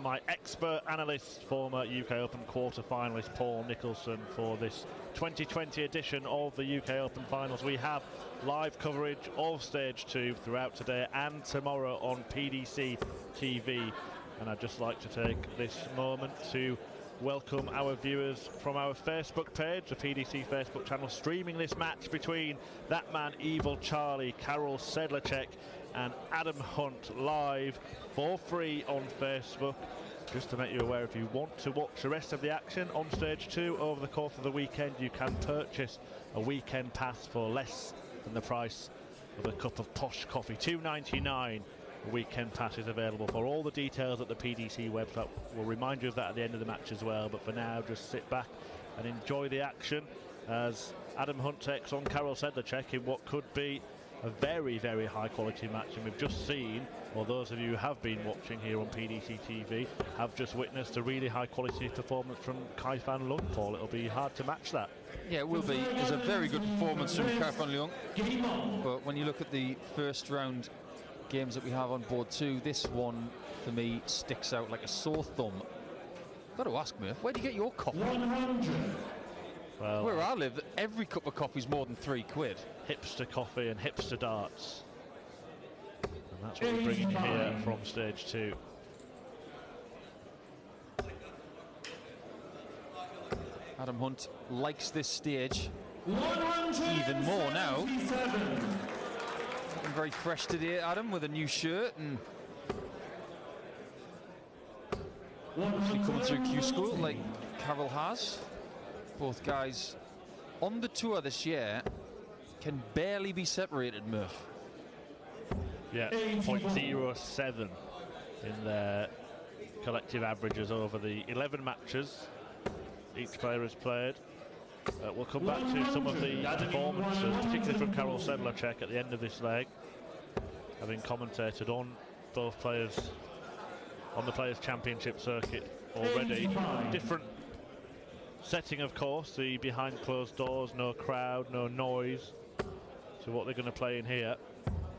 My expert analyst, former UK Open quarter-finalist Paul Nicholson for this 2020 edition of the UK Open Finals. We have live coverage of Stage 2 throughout today and tomorrow on PDC TV. And I'd just like to take this moment to welcome our viewers from our Facebook page, the PDC Facebook channel, streaming this match between that man Evil Charlie, Karel Sedlacek and Adam Hunt live for free on Facebook. Just to make you aware, if you want to watch the rest of the action on Stage 2 over the course of the weekend, you can purchase a weekend pass for less than the price of a cup of posh coffee. $2.99. A weekend pass is available. For all the details at the PDC website. We'll remind you of that at the end of the match as well, but for now just sit back and enjoy the action as Adam Hunt takes on Karel Sedlacek in what could be a very, very high quality match. And we've just seen, or those of you who have been watching here on PDC TV have just witnessed a really high quality performance from Kai van Lung, Paul. It'll be hard to match that. Yeah, it will be. It's a very good performance from Kai van Lung, but when you look at the first round games that we have on board too, this one for me sticks out like a sore thumb. Got to ask, Murph, where do you get your coffee? 100. Well, where I live, every cup of coffee is more than £3. Hipster coffee and hipster darts, and that's what we're bringing you here from Stage 2. Adam Hunt likes this stage 100 even more now. Looking very fresh today, Adam, with a new shirt and hopefully coming through Q School like Karel has. Both guys on the tour this year can barely be separated, Murph. Yeah, 0.07 in their collective averages over the 11 matches each player has played. We'll come back to some of the performances, particularly from Karel Sedlacek at the end of this leg, having commentated on both players on the Players' Championship circuit already. Different setting, of course, the behind closed doors, no crowd, no noise, to what they're going to play in here.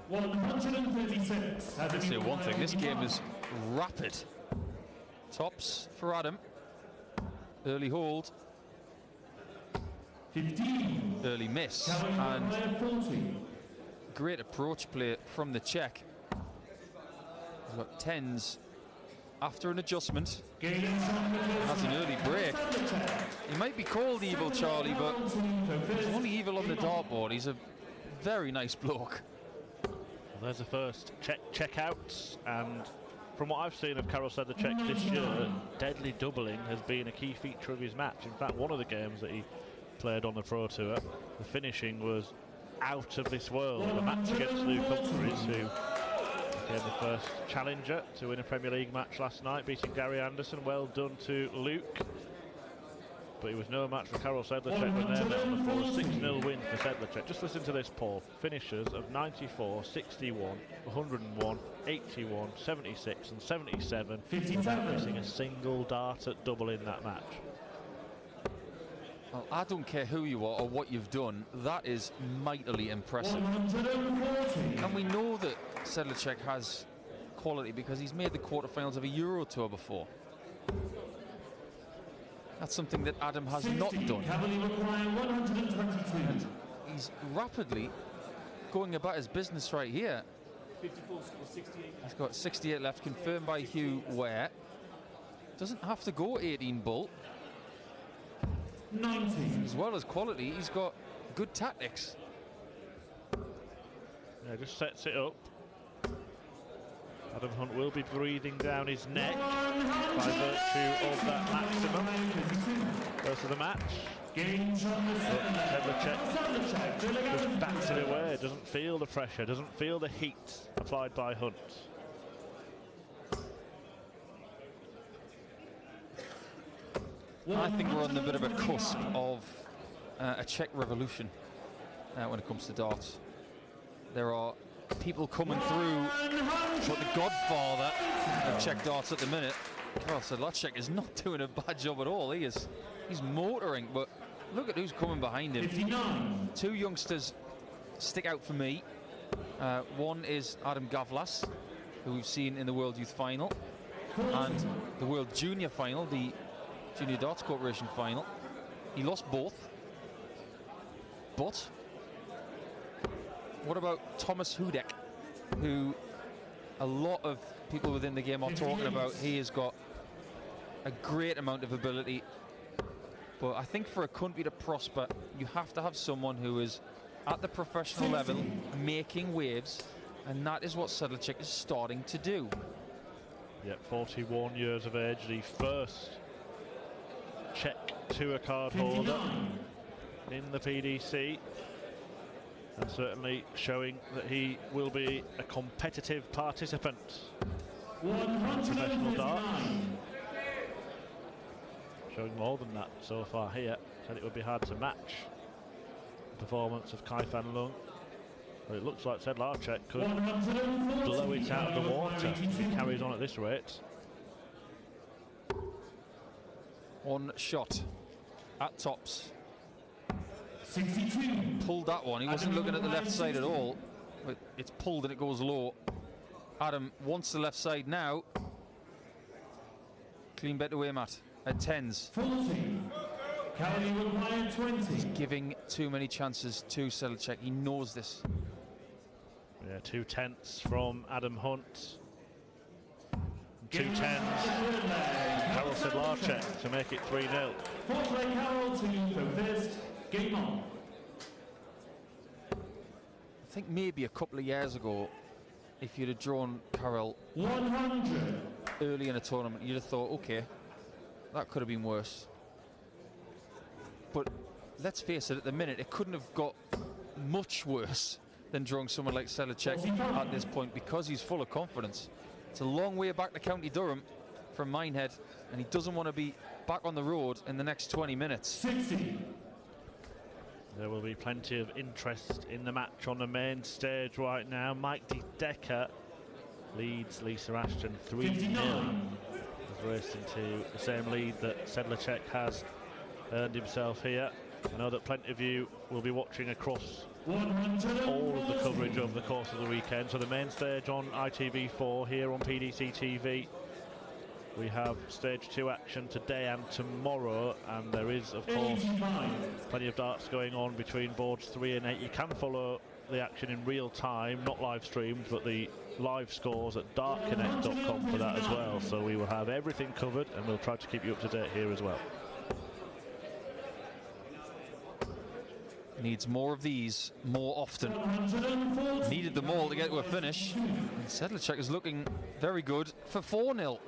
136. I'll say one thing, this game is rapid. Tops for Adam. Early hold. 15. Early miss. And great approach play from the Czech. He's got 10s after an adjustment. Has an early break. He might be called Evil Charlie, but he's only evil on the dartboard. He's a very nice bloke. Well, there's the first checkouts, and from what I've seen of Karel Sedlacek this year, deadly doubling has been a key feature of his match. In fact, one of the games that he played on the Pro Tour, the finishing was out of this world. The match against Luke Humphries, who became the first challenger to win a Premier League match last night, beating Gary Anderson. Well done to Luke. But he was no match for Karel Sedlacek when they met on the floor. A 6-0 win for Sedlacek. Just listen to this, Paul. Finishes of 94, 61, 101, 81, 76 and 77. 57. Missing a single dart at double in that match. Well, I don't care who you are or what you've done, that is mightily impressive. 140. And we know that Sedlacek has quality because he's made the quarterfinals of a Euro Tour before. That's something that Adam has 60. not done. Cavalier require 122. And he's rapidly going about his business right here. 54, 68. He's got 68 left, confirmed by Hugh Ware. Doesn't have to go 18 bull. 90. As well as quality, he's got good tactics. Yeah, just sets it up. Adam Hunt will be breathing down his neck by virtue of that maximum. Goes to the match. Sedlacek just bats it away, doesn't feel the pressure, doesn't feel the heat applied by Hunt. I think we're on the bit of a cusp of a Czech revolution when it comes to darts. There are people coming through, but the godfather of Czech darts at the minute, Karel Sedlacek, is not doing a bad job at all. He's motoring, but look at who's coming behind him. 59. Two youngsters stick out for me. One is Adam Gavlas, who we've seen in the World Youth Final. and the World Junior Final, the Junior Darts Corporation Final. He lost both. But what about Thomas Hudek, who a lot of people within the game are talking about? He has got a great amount of ability, but I think for a country to prosper, you have to have someone who is at the professional level making waves, and that is what Sedlacek is starting to do. Yep, 41 years of age, the first Czech tour card holder in the PDC, and certainly showing that he will be a competitive participant in professional darts. Showing more than that so far here. Said it would be hard to match the performance of Kai Fan Lung, but it looks like Sedlacek could blow it out of the water if he carries on at this rate. One shot at tops. 62. Pulled that one. He wasn't looking at the left side at all, but it's pulled and it goes low. Adam wants the left side now. Clean bet away, Matt. At 10s. 40. Cali required 20. He's giving too many chances to Sedlacek. He knows this. Yeah, 2 tenths from Adam Hunt. 2 tenths. Karel Sedlacek to make it 3-0. Fourth play Carol to for first. Game on. I think maybe a couple of years ago, if you'd have drawn Karel 100. early in a tournament, you'd have thought, okay, that could have been worse. But let's face it, at the minute, it couldn't have got much worse than drawing someone like Sedlacek at this point, because he's full of confidence. It's a long way back to County Durham from Minehead, and he doesn't want to be back on the road in the next 20 minutes. 60. There will be plenty of interest in the match on the main stage right now. Mike De Decker leads Lisa Ashton 3-0. He's raced into the same lead that Sedlacek has earned himself here. I know that plenty of you will be watching across all of the coverage over the course of the weekend. So the main stage on ITV4, here on PDC TV. We have stage 2 action today and tomorrow, and there is, of course, plenty of darts going on between boards 3 and 8. You can follow the action in real time, not live streamed, but the live scores at dartconnect.com for that as well. So we will have everything covered, and we'll try to keep you up to date here as well. Needs more of these more often. Needed them all to get to a finish. And Sedlacek is looking very good for 4-0.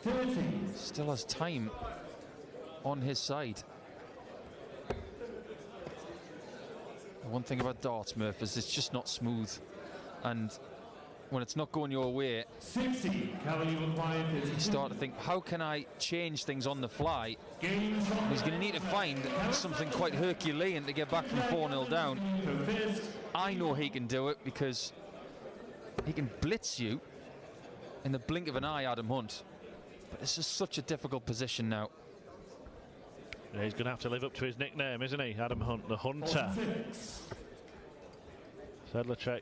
30. Still has time on his side. The one thing about darts, Murph, is it's just not smooth. And when it's not going your way, 60. Cali required 50. you start to think, how can I change things on the fly? Game He's going to need to find something quite Herculean to get back from 4-0 down. for first. I know he can do it, because he can blitz you in the blink of an eye, Adam Hunt. But this is such a difficult position now. Yeah, he's going to have to live up to his nickname, isn't he? Adam Hunt, the Hunter. 46. Sedlacek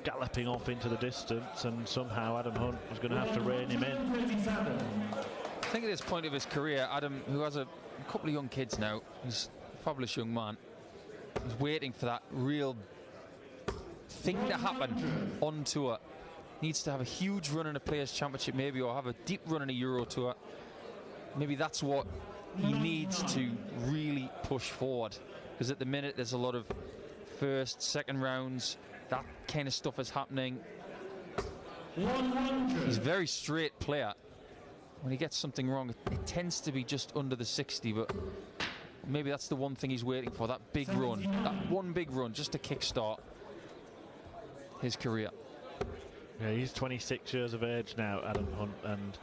galloping off into the distance, and somehow Adam Hunt is going to have to rein him in. 137. I think at this point of his career, Adam, who has a couple of young kids now, he's a fabulous young man, he's waiting for that real thing to happen on tour. Needs to have a huge run in a Players' Championship maybe, or have a deep run in a Euro Tour. Maybe that's what he needs to really push forward, because at the minute there's a lot of first, second rounds, that kind of stuff is happening. 100. He's a very straight player. When he gets something wrong, it tends to be just under the 60, but maybe that's the one thing he's waiting for, that big run, that one big run, just to kickstart his career. Yeah, he's 26 years of age now, Adam Hunt, and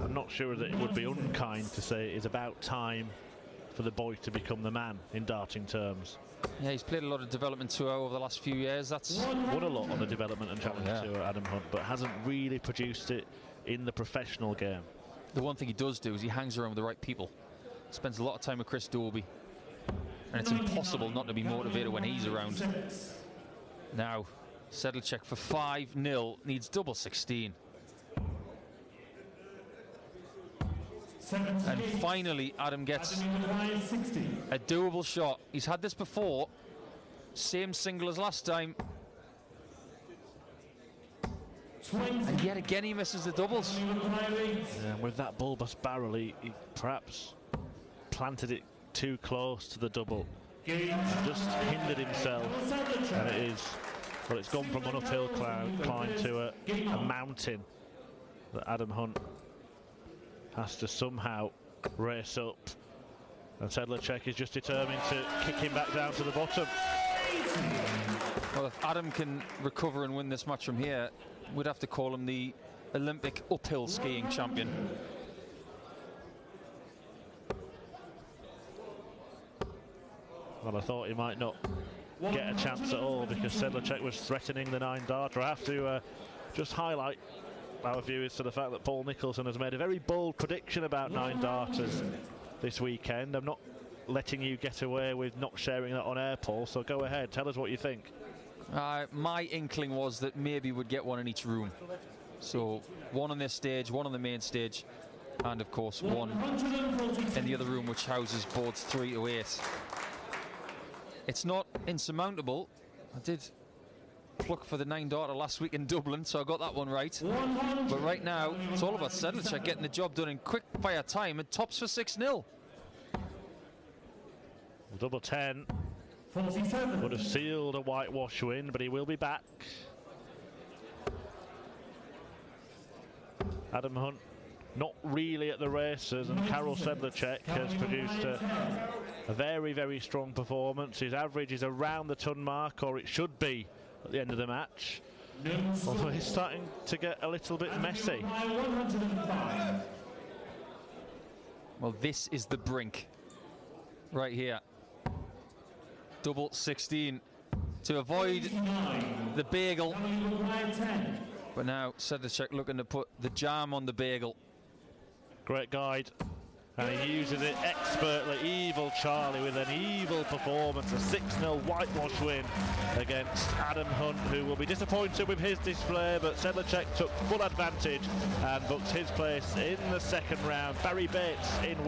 I'm not sure that it would be unkind to say it is about time for the boy to become the man in darting terms. Yeah, he's played a lot of development tour over the last few years. That's Won a lot on the development and challenge yeah. tour, Adam Hunt, but hasn't really produced it in the professional game. the one thing he does do is he hangs around with the right people. Spends a lot of time with Chris Dobie, and it's impossible not to be motivated when he's around. Now, Sedlacek for 5-0, needs double 16. And finally, Adam gets a doable shot. He's had this before. Same single as last time. And yet again he misses the doubles. Yeah, with that bulbous barrel, he perhaps planted it too close to the double. Just hindered himself. And it is, well, it's gone from an uphill climb to a mountain that Adam Hunt has to somehow race up. And Sedlacek is just determined to kick him back down to the bottom. Well, if Adam can recover and win this match from here, we'd have to call him the Olympic uphill skiing champion. Well, I thought he might not get a chance at all because Sedlacek was threatening the 9-darter. I have to just highlight our viewers to the fact that Paul Nicholson has made a very bold prediction about 9-darters this weekend. I'm not letting you get away with not sharing that on air, Paul, so go ahead, tell us what you think. My inkling was that maybe we'd get one in each room. So one on this stage, one on the main stage, and of course one in the other room which houses boards 3 to 8. It's not insurmountable. I did pluck for the 9-darter last week in Dublin, so I got that one right. But right now, it's all about Sedlacek getting the job done in quick fire time and tops for 6-0. Double 10 would have sealed a whitewash win, but he will be back. Adam Hunt not really at the races, and Karel Sedlacek has produced a very, very strong performance. His average is around the ton mark, or it should be at the end of the match. Although he's starting to get a little bit messy. Well, this is the brink right here. Double 16 to avoid the bagel. But now Sedlacek looking to put the jam on the bagel. Great guide. And he uses it expertly. Evil Charlie with an evil performance. A 6-0 whitewash win against Adam Hunt, who will be disappointed with his display, but Sedlacek took full advantage and booked his place in the second round. Barry Bates in